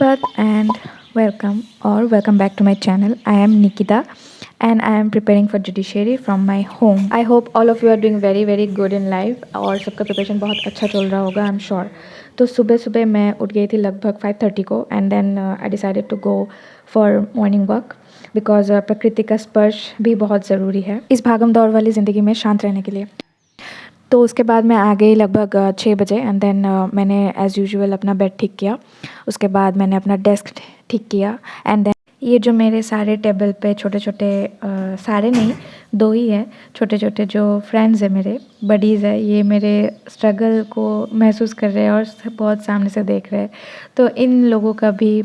Suprabhat and welcome back to my channel. I am Nikita and I am preparing for judiciary from my home. I hope all of you are doing very good in life और सबका preparation बहुत अच्छा चल रहा होगा, I am sure. तो सुबह सुबह मैं उठ गई थी लगभग 5:30 को and then I decided to go for morning walk because प्रकृति का स्पर्श भी बहुत ज़रूरी है इस भागम दौड़ वाली ज़िंदगी में शांत रहने के लिए। तो उसके बाद मैं आ गई लगभग 6 बजे एंड देन मैंने एज़ यूजुअल अपना बेड ठीक किया। उसके बाद मैंने अपना डेस्क ठीक किया एंड देन ये जो मेरे सारे टेबल पे छोटे छोटे सारे नहीं, 2 ही है छोटे छोटे जो फ्रेंड्स है, मेरे बडीज़ है, ये मेरे स्ट्रगल को महसूस कर रहे हैं और बहुत सामने से देख रहे हैं। तो इन लोगों का भी,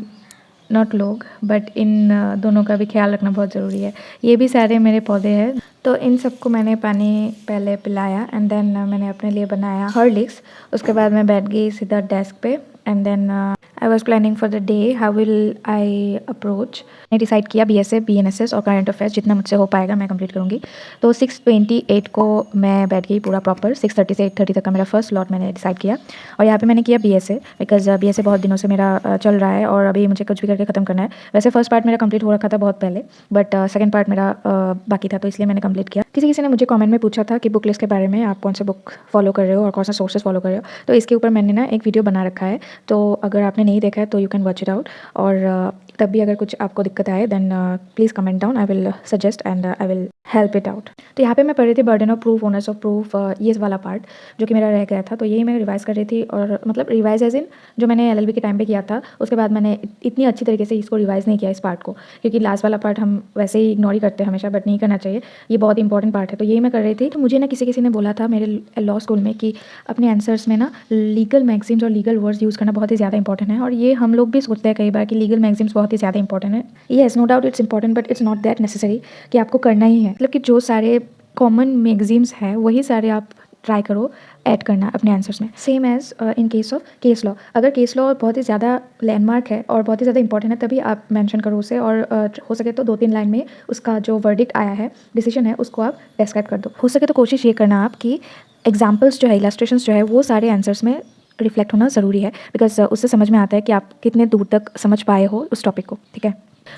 नॉट लोग बट इन दोनों का भी ख्याल रखना बहुत ज़रूरी है। ये भी सारे मेरे पौधे हैं, तो इन सबको मैंने पानी पहले पिलाया एंड देन मैंने अपने लिए बनाया हॉर्लिक्स। उसके बाद मैं बैठ गई सीधा डेस्क पे and then I was planning for the day how will I approach. मैंने डिसाइड किया BSA BNSS और करंट अफेयर्स जितना मुझसे हो पाएगा मैं कंप्लीट करूँगी। तो 6:28 को मैं बैठ गई पूरा प्रॉपर। 6:30 से 8:30 तक का मेरा फर्स्ट स्लॉट मैंने डिसाइड किया और यहाँ पे मैंने किया BSA बिकॉज BSA बहुत दिनों से मेरा चल रहा है और अभी मुझे कुछ भी करके ख़त्म करना है। वैसे फर्स्ट पार्ट मेरा कंप्लीट हो रखा था बहुत पहले बट सेकंड पार्ट मेरा बाकी था, तो इसलिए मैंने कंप्लीट किया। किसी ने मुझे कमेंट में पूछा था कि बुक लिस्ट के बारे में, आप कौन से बुक फॉलो कर रहे हो और कौन सा सोर्सेज फॉलो कर रहे हो, तो इसके ऊपर मैंने ना एक वीडियो बना रखा है। तो अगर आपने नहीं देखा है तो you can watch it out और तब भी अगर कुछ आपको दिक्कत आए then please comment down, I will suggest and I will help it out. तो यहाँ पे मैं पढ़ रही थी burden of proof, onus of proof, ये वाला पार्ट जो कि मेरा रह गया था, तो यही मैं रिवाइज़ कर रही थी। और मतलब रिवाइज एज इन जो मैंने LLB के टाइम पे किया था, उसके बाद मैंने इतनी अच्छी तरीके से इसको रिवाइज़ नहीं किया इस पार्ट को, क्योंकि लास्ट वाला पार्ट हम वैसे ही इग्नोर ही करते हैं हमेशा, बट नहीं करना चाहिए, ये बहुत इंपॉर्टेंट पार्ट है। तो यही मैं कर रही थी। तो मुझे ना किसी ने बोला था मेरे लॉ स्कूल में कि अपने आंसर्स में ना लीगल मैगजीम्स और लीगल वर्ड्स यूज़ करना बहुत ही ज़्यादा इंपॉर्टेंट है। और ये हम लोग भी सोचते हैं कई बार कि लीगल मैगजीम्स बहुत ही ज़्यादा इंपॉर्टेंट है। Yes, no doubt it's important but it's not that necessary कि आपको करना ही है। मतलब कि जो सारे कॉमन मैगजीम्स हैं वही सारे आप ट्राई करो ऐड करना अपने आंसर्स में। Same as in case of case law, अगर केस लॉ बहुत ही ज़्यादा लैंडमार्क है और बहुत ही ज़्यादा इंपॉर्टेंट है तभी आप मेंशन करो उसे, और हो सके तो 2-3 लाइन में उसका जो वर्डिक्ट आया है, डिसीजन है, उसको आप डिस्क्राइब कर दो। हो सके तो कोशिश ये करना आप कि एग्जाम्पल्स जो है, इलस्ट्रेशंस जो है, वो सारे आंसर्स में रिफ्लेक्ट होना ज़रूरी है बिकॉज उससे समझ में आता है कि आप कितने दूर तक समझ पाए हो उस टॉपिक को। ठीक है,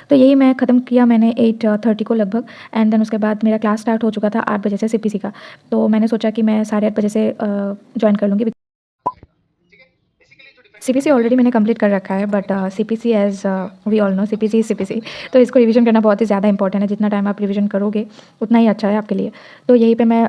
तो यही मैं ख़त्म किया मैंने 8:30 को लगभग एंड देन उसके बाद मेरा क्लास स्टार्ट हो चुका था 8 बजे से CPC का। तो मैंने सोचा कि मैं 8:30 बजे से ज्वाइन कर लूँगी। CPC ऑलरेडी मैंने कंप्लीट कर रखा है but CPC as we all know CPC is CPC, तो इसको रिवीजन करना बहुत ही ज़्यादा इंपॉर्टेंट है। जितना टाइम आप रिवीजन करोगे उतना ही अच्छा है आपके लिए। तो यहीं पे मैं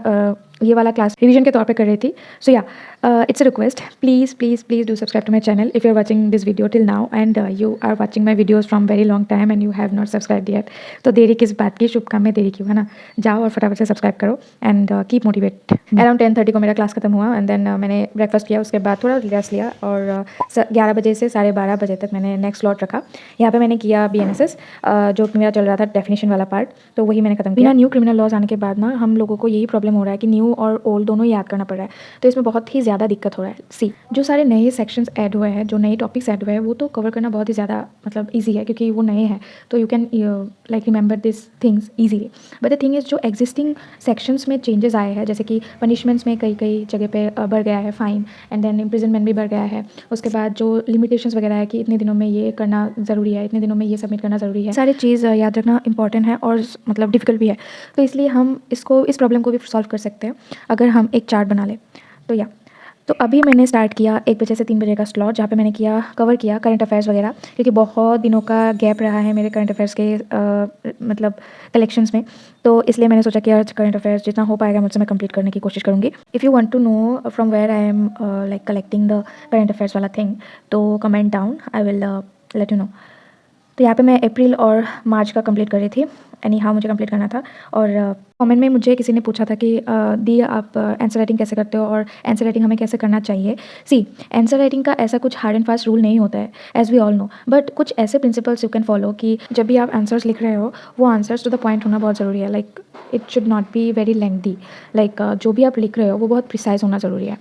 ये वाला क्लास रिवीजन के तौर पे कर रही थी। So yeah it's a request, please do subscribe to my channel if you are watching this video till now and you are watching my videos from very long time and you have not subscribe yet. तो देरी किस बात की, शुभ काम में देरी क्यों, है ना। जाओ और फटाफट से सब्सक्राइब करो एंड कीप मोटिवेट। अराउंड 10:30 को मेरा क्लास खत्म हुआ एंड देन मैंने ब्रेकफास्ट किया, उसके बाद थोड़ा रेस्ट लिया और 11 बजे से 12:30 बजे तक मैंने नेक्स्ट स्लॉट रखा। यहाँ पे मैंने किया BNSS जो मेरा चल रहा था डेफिनेशन वाला पार्ट, तो वही मैंने खत्म किया। न्यू क्रिमिनल लॉज आने के बाद ना हम लोगों को यही प्रॉब्लम हो रहा है कि न्यू और ओल्ड दोनों याद करना पड़ रहा है, तो इसमें बहुत ही ज़्यादा दिक्कत हो रहा है। सी, जो सारे नए सेक्शंस ऐड हुए हैं, जो नए टॉपिक्स ऐड हुए हैं, वो तो कवर करना बहुत ही ज़्यादा मतलब ईजी है क्योंकि वो नए हैं, तो you can like remember this things easily. But the thing is जो एग्जिस्टिंग सेक्शंस में चेंजेस आए हैं, जैसे कि पनिशमेंट्स में कई जगह पे बढ़ गया है फाइन एंड देन इम्प्रिजनमेंट भी बढ़ गया है। उसके बाद जो लिमिटेशंस वगैरह है कि इतने दिनों में ये करना ज़रूरी है, इतने दिनों में ये सबमिट करना ज़रूरी है, सारी चीज़ याद रखना इंपॉर्टेंट है और मतलब डिफ़िकल्ट भी है। तो इसलिए हम इस प्रॉब्लम को भी सॉल्व कर सकते हैं अगर हम एक चार्ट बना लें। तो या तो अभी मैंने स्टार्ट किया 1 बजे से 3 बजे का स्लॉट, जहाँ पे मैंने कवर किया करंट अफेयर्स वगैरह, क्योंकि बहुत दिनों का गैप रहा है मेरे करंट अफेयर्स के मतलब कलेक्शंस में। तो इसलिए मैंने सोचा कि यार करंट अफेयर्स जितना हो पाएगा मुझसे मैं कंप्लीट करने की कोशिश करूँगी। If you want to know from where I am like collecting the current affairs वाला थिंग, तो comment down, I will let you know. तो यहाँ पे मैं अप्रैल और मार्च का कंप्लीट कर रही थी, एनी हाउ मुझे कंप्लीट करना था। और कमेंट में मुझे किसी ने पूछा था कि दी आप आंसर राइटिंग कैसे करते हो और आंसर राइटिंग हमें कैसे करना चाहिए। सी, आंसर राइटिंग का ऐसा कुछ हार्ड एंड फास्ट रूल नहीं होता है as we all know, but कुछ ऐसे प्रिंसिपल्स यू कैन फॉलो कि जब भी आप आंसर्स लिख रहे हो वो आंसर्स टू द पॉइंट होना बहुत ज़रूरी है। Like it should not be very lengthy, like जो भी आप लिख रहे हो वो बहुत प्रिसाइज होना ज़रूरी है।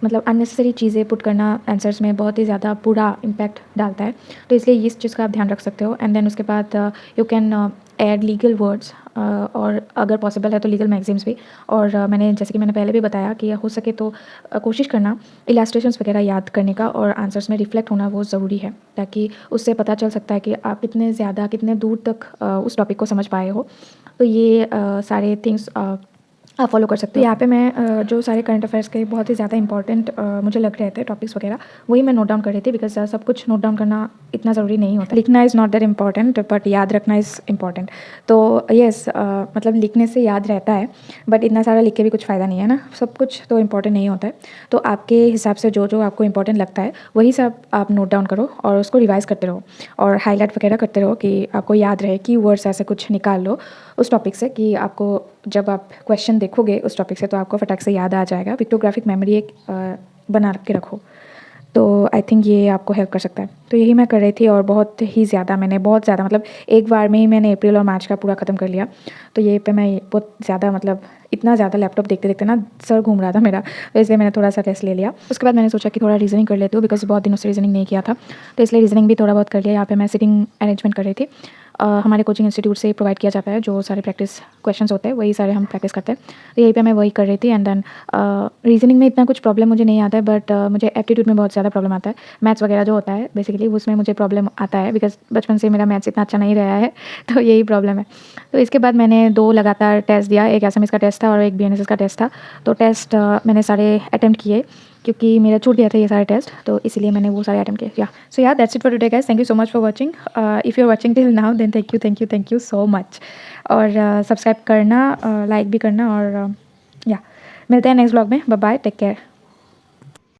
मतलब अननेसेसरी चीज़ें पुट करना आंसर्स में बहुत ही ज़्यादा बुरा इम्पैक्ट डालता है, तो इसलिए इस चीज़ का आप ध्यान रख सकते हो। एंड देन उसके बाद you can add legal words और अगर पॉसिबल है तो लीगल मैगजीन्स भी। और मैंने जैसे कि मैंने पहले भी बताया कि हो सके तो कोशिश करना इलास्ट्रेशंस वगैरह याद करने का और आंसर्स में रिफ्लेक्ट होना वो ज़रूरी है, ताकि उससे पता चल सकता है कि आप कितने ज़्यादा कितने दूर तक उस टॉपिक को समझ पाए हो। तो ये सारे थिंग्स आप फॉलो कर सकते हो। यहाँ पे मैं जो सारे करंट अफेयर्स के बहुत ही ज़्यादा इंपॉर्टेंट मुझे लग रहे थे टॉपिक्स वगैरह, वही मैं नोट डाउन कर रही थी, बिकॉज सब कुछ नोट डाउन करना इतना ज़रूरी नहीं होता। लिखना is not that important, but याद रखना इज़ इम्पॉर्टेंट। तो यस, मतलब लिखने से याद रहता है, बट इतना सारा लिख के भी कुछ फ़ायदा नहीं है ना, सब कुछ तो इम्पॉर्टेंट नहीं होता है। तो आपके हिसाब से जो जो आपको इम्पॉर्टेंट लगता है वही सब आप नोट डाउन करो और उसको रिवाइज़ करते रहो और हाईलाइट वगैरह करते रहो कि आपको याद रहे, की वर्ड्स ऐसे कुछ निकाल लो उस टॉपिक से कि आपको जब आप क्वेश्चन देखोगे उस टॉपिक से तो आपको फटाक से याद आ जाएगा। पिक्टोग्राफिक मेमोरी एक बना के रखो, तो आई थिंक ये आपको हेल्प कर सकता है। तो यही मैं कर रही थी और बहुत ही ज़्यादा बहुत ज़्यादा मतलब एक बार में ही मैंने अप्रैल और मार्च का पूरा ख़त्म कर लिया। तो ये पे मैं बहुत ज़्यादा मतलब इतना ज़्यादा लैपटॉप देखते देखते ना सर घूम रहा था मेरा, तो इसलिए मैंने थोड़ा सा रेस्ट ले लिया। उसके बाद मैंने सोचा कि थोड़ा रीजनिंग कर लेती हूँ, बिकॉज बहुत दिनों से रीजनिंग नहीं किया था, तो इसलिए रीजनिंग भी थोड़ा बहुत कर लिया। यहाँ पे मैं सिटिंग अरेंजमेंट कर रही थी। हमारे कोचिंग इंस्टीट्यूट से प्रोवाइड किया जाता है, जो सारे प्रैक्टिस क्वेश्चंस होते हैं वही सारे हम प्रैक्टिस करते हैं। तो यहीं पे मैं वही कर रही थी। एंड देन रीजनिंग में इतना कुछ प्रॉब्लम मुझे नहीं आता है, बट मुझे एप्टीट्यूड में बहुत ज़्यादा प्रॉब्लम आता है। मैथ्स वगैरह जो होता है बेसिकली उसमें मुझे प्रॉब्लम आता है, बिकॉज बचपन से मेरा मैथ्स इतना अच्छा नहीं रहा है तो यही प्रॉब्लम है। तो इसके बाद मैंने 2 लगातार टेस्ट दिया, एक एसएमएस का टेस्ट था और एक बीएनएसएस का टेस्ट था। तो टेस्ट मैंने सारे अटेम्प्ट किए, क्योंकि मेरा छूट गया था ये सारे टेस्ट, तो इसीलिए मैंने वो सारे अटेम्प्ट किए। So yeah that's it for today guys, thank you so much for watching. If you are watching till now then thank you so much. और सब्सक्राइब करना, लाइक भी करना, और या मिलते हैं नेक्स्ट ब्लॉग में। Bye bye, take care.